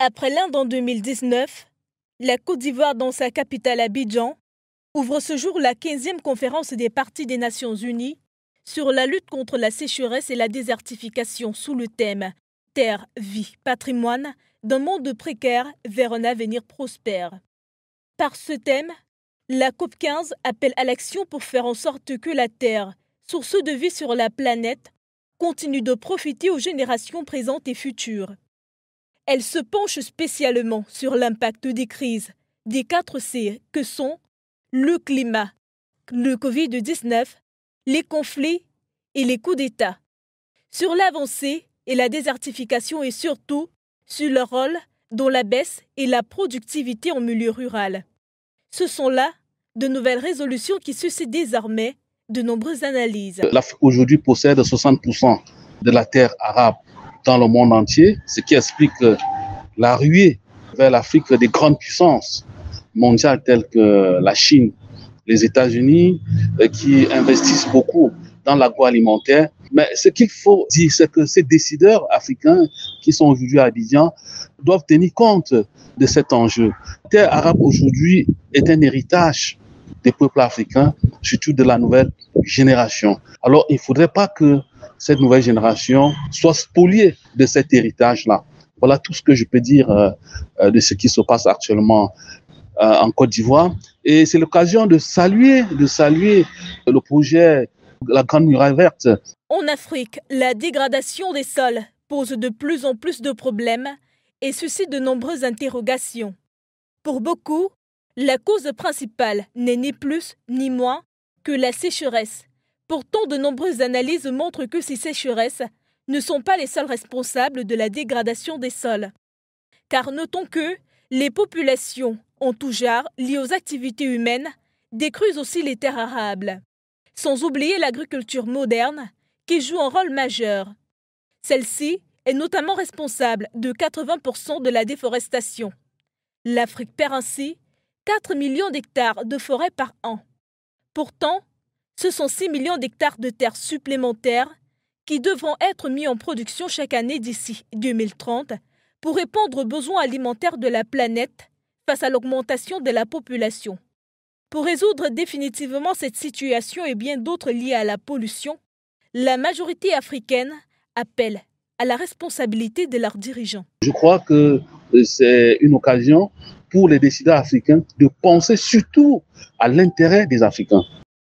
Après l'Inde en 2019, la Côte d'Ivoire, dans sa capitale Abidjan, ouvre ce jour la 15e conférence des parties des Nations Unies sur la lutte contre la sécheresse et la désertification sous le thème « Terre, vie, patrimoine, d'un monde précaire vers un avenir prospère ». Par ce thème, la COP15 appelle à l'action pour faire en sorte que la Terre, source de vie sur la planète, continue de profiter aux générations présentes et futures. Elle se penche spécialement sur l'impact des crises, des 4 C que sont le climat, le Covid-19, les conflits et les coups d'État, sur l'avancée et la désertification et surtout sur leur rôle dans la baisse et la productivité en milieu rural. Ce sont là de nouvelles résolutions qui suscitent désormais de nombreuses analyses. L'Afrique aujourd'hui possède 60% de la terre arable dans le monde entier, ce qui explique la ruée vers l'Afrique des grandes puissances mondiales telles que la Chine, les États-Unis, qui investissent beaucoup dans l'agroalimentaire. Mais ce qu'il faut dire, c'est que ces décideurs africains qui sont aujourd'hui à Abidjan doivent tenir compte de cet enjeu. La terre arabe aujourd'hui est un héritage des peuples africains, surtout de la nouvelle génération. Alors, il ne faudrait pas que cette nouvelle génération soit spoliée de cet héritage-là. Voilà tout ce que je peux dire de ce qui se passe actuellement en Côte d'Ivoire. Et c'est l'occasion de saluer le projet de la Grande Muraille Verte. En Afrique, la dégradation des sols pose de plus en plus de problèmes et suscite de nombreuses interrogations. Pour beaucoup, la cause principale n'est ni plus ni moins que la sécheresse. Pourtant, de nombreuses analyses montrent que ces sécheresses ne sont pas les seuls responsables de la dégradation des sols. Car notons que les populations en tout genre liées aux activités humaines détruisent aussi les terres arables. Sans oublier l'agriculture moderne qui joue un rôle majeur. Celle-ci est notamment responsable de 80% de la déforestation. L'Afrique perd ainsi 4 millions d'hectares de forêt par an. Pourtant, ce sont 6 millions d'hectares de terres supplémentaires qui devront être mis en production chaque année d'ici 2030 pour répondre aux besoins alimentaires de la planète face à l'augmentation de la population. Pour résoudre définitivement cette situation et bien d'autres liées à la pollution, la majorité africaine appelle à la responsabilité de leurs dirigeants. Je crois que c'est une occasion pour les décideurs africains de penser surtout à l'intérêt des Africains.